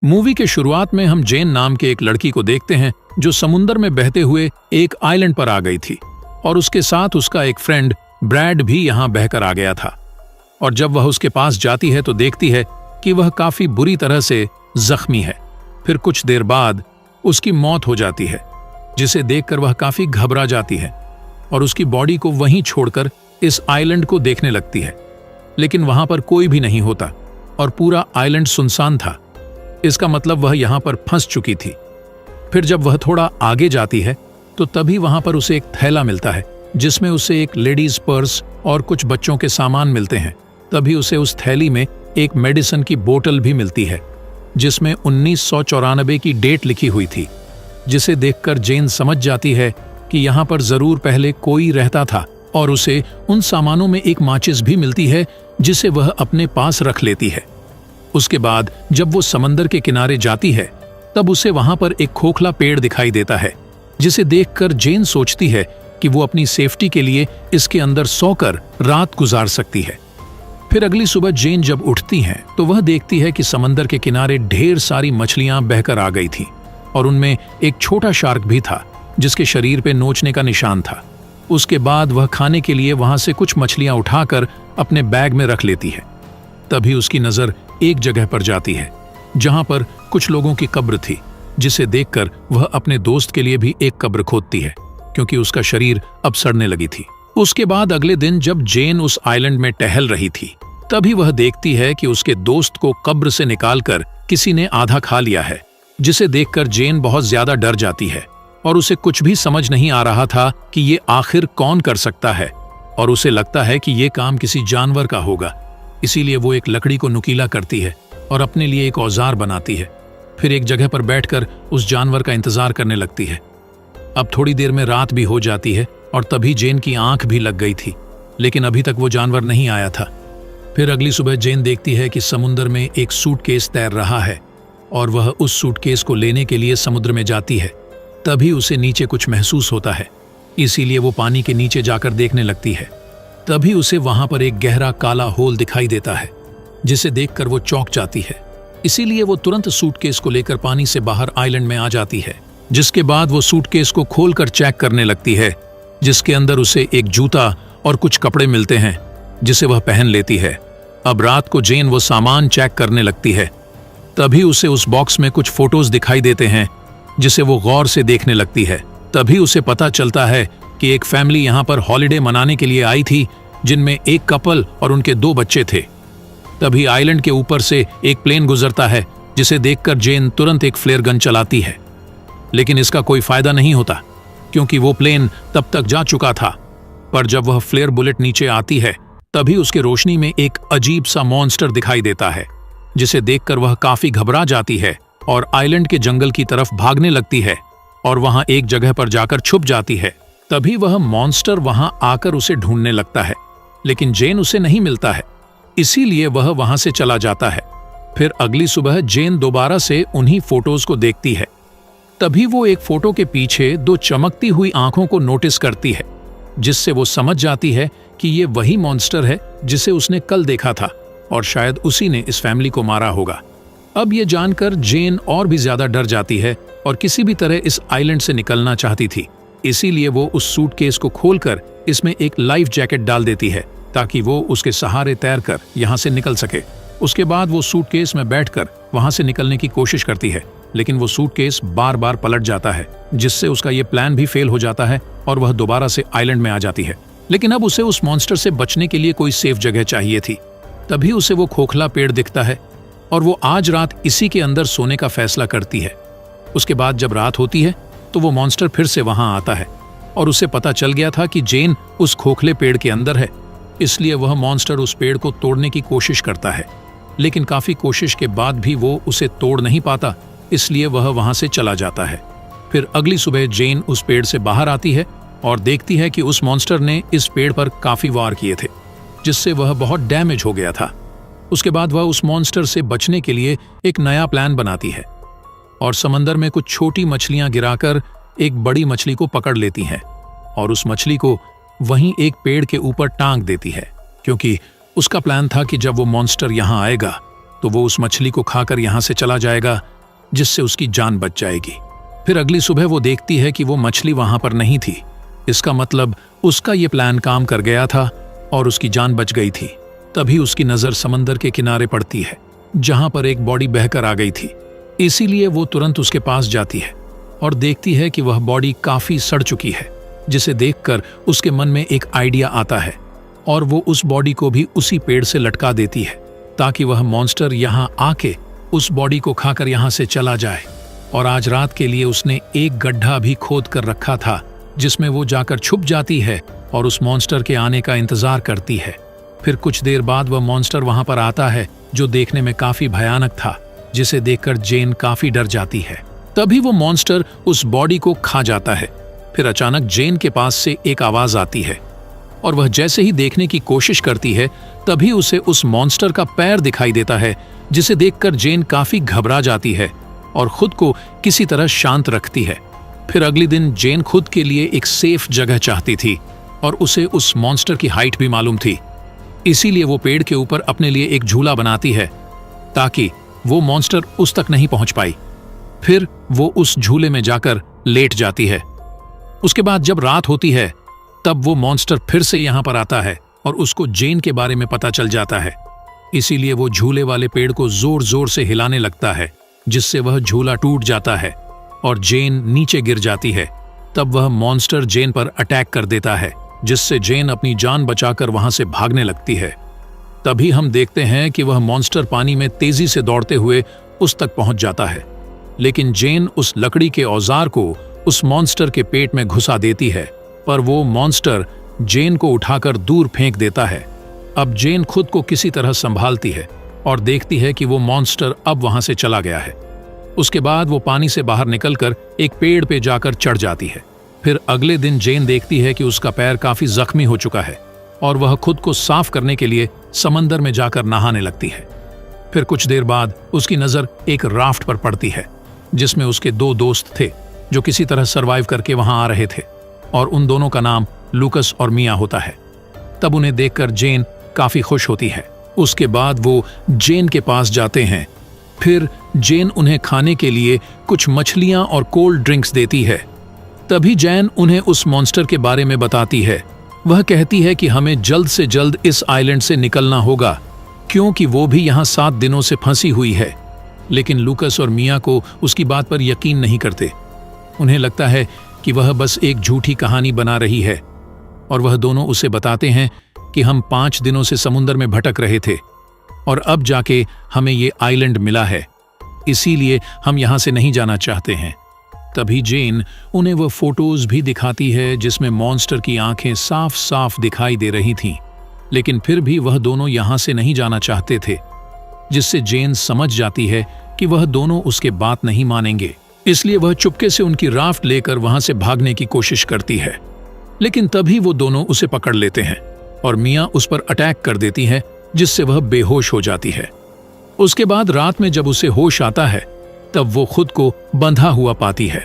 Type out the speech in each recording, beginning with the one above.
Movie के शुरुआत में हम जेन नाम के एक लड़की को देखते हैं जो समुंदर में बहते हुए एक आइलैंड पर आ गई थी और उसके साथ उसका एक फ्रेंड ब्रैड भी यहां बहकर आ गया था। और जब वह उसके पास जाती है तो देखती है कि वह काफी बुरी तरह से जख्मी है। फिर कुछ देर बाद उसकी मौत हो जाती है, जिसे देखकर वह काफी घबरा जाती है और उसकी बॉडी को वहीं छोड़कर इस आइलैंड को देखने लगती है। लेकिन वहां पर कोई भी नहीं होता और पूरा आइलैंड सुनसान था। इसका मतलब वह यहां पर फंस चुकी थी। फिर जब वह थोड़ा आगे जाती है तो तभी वहां पर उसे एक थैला मिलता है जिसमें उसे एक लेडीज पर्स और कुछ बच्चों के सामान मिलते हैं। तभी उसे उस थैली में एक मेडिसिन की बोतल भी मिलती है जिसमें 1994 की डेट लिखी हुई थी, जिसे देखकर जेन समझ जाती है कि यहाँ पर जरूर पहले कोई रहता था और उसे उन सामानों में एक माचिस भी मिलती है जिसे वह अपने पास रख लेती है। उसके बाद जब वो समंदर के किनारे जाती है तब उसे वहां पर एक खोखला पेड़ दिखाई देता है, जिसे देखकर जेन सोचती है कि वो अपनी सेफ्टी के लिए इसके अंदर सोकर रात गुजार सकती है। फिर अगली सुबह जेन जब उठती हैं तो वह देखती है कि समंदर के किनारे ढेर सारी मछलियां बहकर आ गई थीं और उनमें एक छोटा शार्क भी था जिसके शरीर पे नोचने का निशान था। उसके बाद वह खाने के लिए वहां से कुछ मछलियां उठाकर अपने बैग में रख लेती है। तभी उसकी नजर एक जगह पर जाती है जहां पर कुछ लोगों की कब्र थी, जिसे देखकर वह अपने दोस्त के लिए भी एक कब्र खोदती है क्योंकि उसका शरीर अब सड़ने लगी थी। उसके बाद अगले दिन जब जेन उस आइलैंड में टहल रही थी तभी वह देखती है कि उसके दोस्त को कब्र से निकालकर किसी ने आधा खा लिया है, जिसे देखकर जेन बहुत ज्यादा डर जाती है और उसे कुछ भी समझ नहीं आ रहा था कि ये आखिर कौन कर सकता है और उसे लगता है कि ये काम किसी जानवर का होगा। इसीलिए वो एक लकड़ी को नुकीला करती है और अपने लिए एक औजार बनाती है। फिर एक जगह पर बैठकर उस जानवर का इंतजार करने लगती है। अब थोड़ी देर में रात भी हो जाती है और तभी जेन की आंख भी लग गई थी, लेकिन अभी तक वो जानवर नहीं आया था। फिर अगली सुबह जेन देखती है कि समुद्र में एक सूटकेस तैर रहा है और वह उस सूटकेस को लेने के लिए समुद्र में जाती है। तभी उसे नीचे कुछ महसूस होता है, इसीलिए वो पानी के नीचे जाकर देखने लगती है। तभी उसे वहां पर एक गहरा काला होल दिखाई देता है, जिसे देखकर वो चौंक जाती है। इसीलिए वो तुरंत सूटकेस को लेकर पानी से बाहर आइलैंड में आ जाती है। जिसके बाद वो सूटकेस को खोलकर चेक करने लगती है, जिसके अंदर उसे एक जूता और कुछ कपड़े मिलते हैं जिसे वह पहन लेती है। अब रात को जेन वो सामान चेक करने लगती है। तभी उसे उस बॉक्स में कुछ फोटोज दिखाई देते हैं जिसे वो गौर से देखने लगती है। तभी उसे पता चलता है कि एक फैमिली यहाँ पर हॉलिडे मनाने के लिए आई थी, जिनमें एक कपल और उनके 2 बच्चे थे। तभी आइलैंड के ऊपर से एक प्लेन गुजरता है, जिसे देखकर जेन तुरंत एक फ्लेयर गन चलाती है, लेकिन इसका कोई फायदा नहीं होता क्योंकि वो प्लेन तब तक जा चुका था। पर जब वह फ्लेयर बुलेट नीचे आती है तभी उसके रोशनी में एक अजीब सा मॉन्स्टर दिखाई देता है, जिसे देखकर वह काफी घबरा जाती है और आइलैंड के जंगल की तरफ भागने लगती है और वहां एक जगह पर जाकर छुप जाती है। तभी वह मॉन्स्टर वहां आकर उसे ढूंढने लगता है, लेकिन जेन उसे नहीं मिलता है, इसीलिए वह वहां से चला जाता है। फिर अगली सुबह जेन दोबारा से उन्हीं फोटोज को देखती है। तभी वो एक फोटो के पीछे 2 चमकती हुई आंखों को नोटिस करती है, जिससे वो समझ जाती है कि ये वही मॉन्स्टर है जिसे उसने कल देखा था और शायद उसी ने इस फैमिली को मारा होगा। अब ये जानकर जेन और भी ज्यादा डर जाती है और किसी भी तरह इस आइलैंड से निकलना चाहती थी। इसीलिए वो उस सूटकेस को खोलकर इसमें एक लाइफ जैकेट डाल देती है ताकि वो उसके सहारे तैरकर यहाँ से निकल सके। उसके बाद वो सूटकेस में बैठकर वहां से निकलने की कोशिश करती है, लेकिन वो सूटकेस बार बार पलट जाता है, जिससे उसका ये प्लान भी फेल हो जाता है और वह दोबारा से आइलैंड में आ जाती है। लेकिन अब उसे उस मॉन्स्टर से बचने के लिए कोई सेफ जगह चाहिए थी। तभी उसे वो खोखला पेड़ दिखता है और वो आज रात इसी के अंदर सोने का फैसला करती है। उसके बाद जब रात होती है तो वो मॉन्स्टर फिर से वहां आता है और उसे पता चल गया था कि जेन उस खोखले पेड़ के अंदर है, इसलिए वह मॉन्स्टर उस पेड़ को तोड़ने की कोशिश करता है। लेकिन काफी कोशिश के बाद भी वो उसे तोड़ नहीं पाता, इसलिए वह वहां से चला जाता है। फिर अगली सुबह जेन उस पेड़ से बाहर आती है और देखती है कि उस मॉन्स्टर ने इस पेड़ पर काफी वार किए थे, जिससे वह बहुत डैमेज हो गया था। उसके बाद वह उस मॉन्स्टर से बचने के लिए एक नया प्लान बनाती है और समंदर में कुछ छोटी मछलियां गिराकर एक बड़ी मछली को पकड़ लेती हैं और उस मछली को वहीं एक पेड़ के ऊपर टांग देती है, क्योंकि उसका प्लान था कि जब वो मॉन्स्टर यहाँ आएगा तो वो उस मछली को खाकर यहाँ से चला जाएगा, जिससे उसकी जान बच जाएगी। फिर अगली सुबह वो देखती है कि वो मछली वहां पर नहीं थी। इसका मतलब उसका ये प्लान काम कर गया था और उसकी जान बच गई थी। तभी उसकी नज़र समंदर के किनारे पड़ती है, जहां पर एक बॉडी बहकर आ गई थी। इसीलिए वो तुरंत उसके पास जाती है और देखती है कि वह बॉडी काफी सड़ चुकी है, जिसे देखकर उसके मन में एक आइडिया आता है और वो उस बॉडी को भी उसी पेड़ से लटका देती है, ताकि वह मॉन्स्टर यहाँ आके उस बॉडी को खाकर यहाँ से चला जाए। और आज रात के लिए उसने एक गड्ढा भी खोद कर रखा था, जिसमें वो जाकर छुप जाती है और उस मॉन्स्टर के आने का इंतजार करती है। फिर कुछ देर बाद वह मॉन्स्टर वहां पर आता है, जो देखने में काफी भयानक था, जिसे देखकर जेन काफी डर जाती है। तभी वो मॉन्स्टर उस बॉडी को खा जाता है। फिर अचानक जेन के पास से एक आवाज आती है और वह जैसे ही देखने की कोशिश करती है, तभी उसे उस मॉन्स्टर का पैर दिखाई देता है, जिसे देखकर जेन काफी घबरा जाती है और खुद को किसी तरह शांत रखती है। फिर अगले दिन जेन खुद के लिए एक सेफ जगह चाहती थी और उसे उस मॉन्स्टर की हाइट भी मालूम थी। इसीलिए वो पेड़ के ऊपर अपने लिए एक झूला बनाती है, ताकि वो मॉन्स्टर उस तक नहीं पहुंच पाई। फिर वो उस झूले में जाकर लेट जाती है। उसके बाद जब रात होती है, तब वो मॉन्स्टर फिर से यहां पर आता है और उसको जेन के बारे में पता चल जाता है। इसीलिए वो झूले वाले पेड़ को जोर जोर से हिलाने लगता है, जिससे वह झूला टूट जाता है और जेन नीचे गिर जाती है। तब वह मॉन्स्टर जेन पर अटैक कर देता है, जिससे जेन अपनी जान बचाकर वहां से भागने लगती है। तभी हम देखते हैं कि वह मॉन्स्टर पानी में तेजी से दौड़ते हुए उस तक पहुंच जाता है, लेकिन जेन उस लकड़ी के औजार को उस मॉन्स्टर के पेट में घुसा देती है, पर वो मॉन्स्टर जेन को उठाकर दूर फेंक देता है। अब जेन खुद को किसी तरह संभालती है और देखती है कि वो मॉन्स्टर अब वहां से चला गया है। उसके बाद वो पानी से बाहर निकलकर एक पेड़ पे जाकर चढ़ जाती है। फिर अगले दिन जेन देखती है कि उसका पैर काफी जख्मी हो चुका है और वह खुद को साफ करने के लिए समंदर में जाकर नहाने लगती है। फिर कुछ देर बाद उसकी नजर एक राफ्ट पर पड़ती है, जिसमें उसके दो दोस्त थे, जो किसी तरह सरवाइव करके वहां आ रहे थे, और उन दोनों का नाम लूकस और मिया होता है। तब उन्हें देखकर जेन काफी खुश होती है। उसके बाद वो जेन के पास जाते हैं। फिर जेन उन्हें खाने के लिए कुछ मछलियां और कोल्ड ड्रिंक्स देती है। तभी जैन उन्हें उस मॉन्स्टर के बारे में बताती है। वह कहती है कि हमें जल्द से जल्द इस आइलैंड से निकलना होगा, क्योंकि वो भी यहाँ 7 दिनों से फंसी हुई है। लेकिन लूकस और मिया को उसकी बात पर यकीन नहीं करते। उन्हें लगता है कि वह बस एक झूठी कहानी बना रही है, और वह दोनों उसे बताते हैं कि हम 5 दिनों से समुद्र में भटक रहे थे और अब जाके हमें ये आइलैंड मिला है, इसीलिए हम यहाँ से नहीं जाना चाहते हैं। तभी जेन उन्हें वह फोटोज भी दिखाती है, जिसमें मॉन्स्टर की आंखें साफ साफ दिखाई दे रही थीं, लेकिन फिर भी वह दोनों यहाँ से नहीं जाना चाहते थे, जिससे जेन समझ जाती है कि वह दोनों उसके बात नहीं मानेंगे। इसलिए वह चुपके से उनकी राफ्ट लेकर वहां से भागने की कोशिश करती है, लेकिन तभी वो दोनों उसे पकड़ लेते हैं और मिया उस पर अटैक कर देती है, जिससे वह बेहोश हो जाती है। उसके बाद रात में जब उसे होश आता है, तब वो खुद को बंधा हुआ पाती है।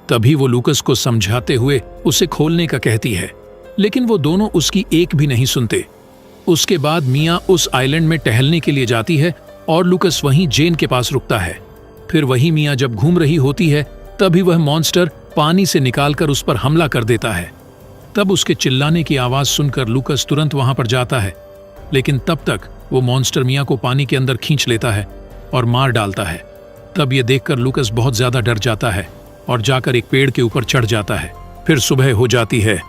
तभी वो लूकस को समझाते हुए उसे खोलने का कहती है, लेकिन वो दोनों उसकी एक भी नहीं सुनते। उसके बाद मिया उस आइलैंड में टहलने के लिए जाती है और लूकस वहीं जेन के पास रुकता है। फिर वही मिया जब घूम रही होती है, तभी वह मॉन्स्टर पानी से निकालकर उस पर हमला कर देता है। तब उसके चिल्लाने की आवाज सुनकर लूकस तुरंत वहां पर जाता है, लेकिन तब तक वो मॉन्स्टर मिया को पानी के अंदर खींच लेता है और मार डालता है। तब ये देखकर लूकस बहुत ज्यादा डर जाता है और जाकर एक पेड़ के ऊपर चढ़ जाता है। फिर सुबह हो जाती है,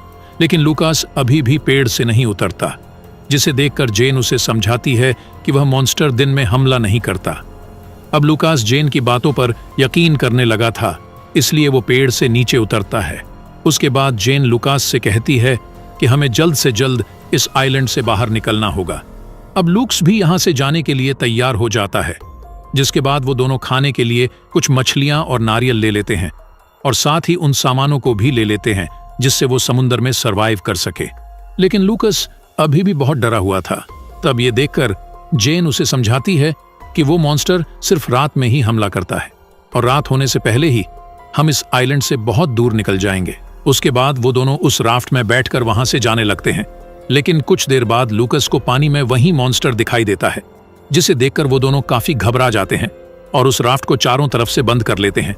लेकिन लूकास अभी भी पेड़ से नहीं उतरता, जिसे देखकर जेन उसे समझाती है कि वह मॉन्स्टर दिन में हमला नहीं करता। अब लूकास जेन की बातों पर यकीन करने लगा था, इसलिए वो पेड़ से नीचे उतरता है। उसके बाद जेन लूकास से कहती है कि हमें जल्द से जल्द इस आइलैंड से बाहर निकलना होगा। अब लूक्स भी यहां से जाने के लिए तैयार हो जाता है, जिसके बाद वो दोनों खाने के लिए कुछ मछलियां और नारियल ले लेते हैं और साथ ही उन सामानों को भी ले लेते हैं जिससे वो समुद्र में सरवाइव कर सके। लेकिन लूकस अभी भी बहुत डरा हुआ था। तब ये देखकर जेन उसे समझाती है कि वो मॉन्स्टर सिर्फ रात में ही हमला करता है और रात होने से पहले ही हम इस आइलैंड से बहुत दूर निकल जाएंगे। उसके बाद वो दोनों उस राफ्ट में बैठकर वहां से जाने लगते हैं, लेकिन कुछ देर बाद लूकस को पानी में वही मॉन्स्टर दिखाई देता है, जिसे देखकर वो दोनों काफी घबरा जाते हैं और उस राफ्ट को चारों तरफ से बंद कर लेते हैं।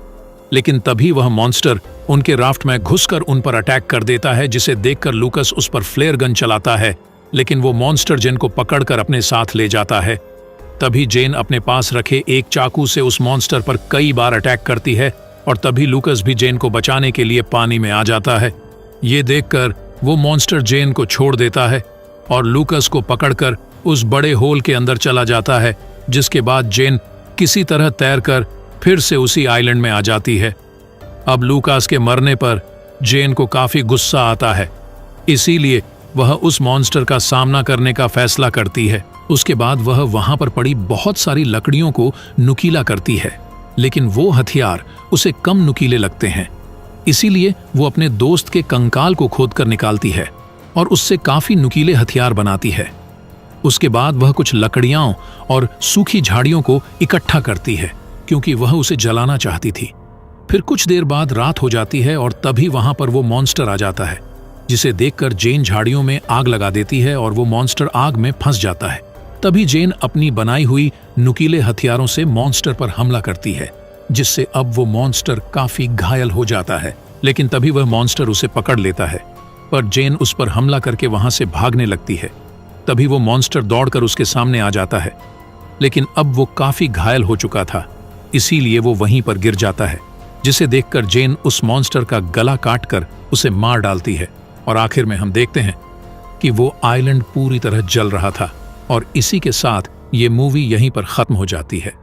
लेकिन तभी वह मॉन्स्टर उनके राफ्ट में घुसकर उन पर अटैक कर देता है, जिसे देखकर लूकस उस पर फ्लेयर गन चलाता है, लेकिन वो मॉन्स्टर जेन को पकड़कर अपने साथ ले जाता है। तभी जेन अपने पास रखे एक चाकू से उस मॉन्स्टर पर कई बार अटैक करती है और तभी लूकस भी जेन को बचाने के लिए पानी में आ जाता है। ये देखकर वो मॉन्स्टर जेन को छोड़ देता है और लूकस को पकड़कर उस बड़े होल के अंदर चला जाता है, जिसके बाद जेन किसी तरह तैरकर फिर से उसी आइलैंड में आ जाती है। अब लूकास के मरने पर जेन को काफी गुस्सा आता है, इसीलिए वह उस मॉन्स्टर का सामना करने का फैसला करती है। उसके बाद वह वहां पर पड़ी बहुत सारी लकड़ियों को नुकीला करती है, लेकिन वो हथियार उसे कम नुकीले लगते हैं, इसीलिए वो अपने दोस्त के कंकाल को खोदकर निकालती है और उससे काफी नुकीले हथियार बनाती है। उसके बाद वह कुछ लकड़ियां और सूखी झाड़ियों को इकट्ठा करती है, क्योंकि वह उसे जलाना चाहती थी। फिर कुछ देर बाद रात हो जाती है और तभी वहां पर वो मॉन्स्टर आ जाता है, जिसे देखकर जेन झाड़ियों में आग लगा देती है और वो मॉन्स्टर आग में फंस जाता है। तभी जेन अपनी बनाई हुई नुकीले हथियारों से मॉन्स्टर पर हमला करती है, जिससे अब वो मॉन्स्टर काफी घायल हो जाता है। लेकिन तभी वह मॉन्स्टर उसे पकड़ लेता है, पर जेन उस पर हमला करके वहां से भागने लगती है। तभी वो मॉन्स्टर दौड़कर उसके सामने आ जाता है, लेकिन अब वो काफी घायल हो चुका था, इसीलिए वो वहीं पर गिर जाता है, जिसे देखकर जेन उस मॉन्स्टर का गला काटकर उसे मार डालती है। और आखिर में हम देखते हैं कि वो आइलैंड पूरी तरह जल रहा था और इसी के साथ ये मूवी यहीं पर खत्म हो जाती है।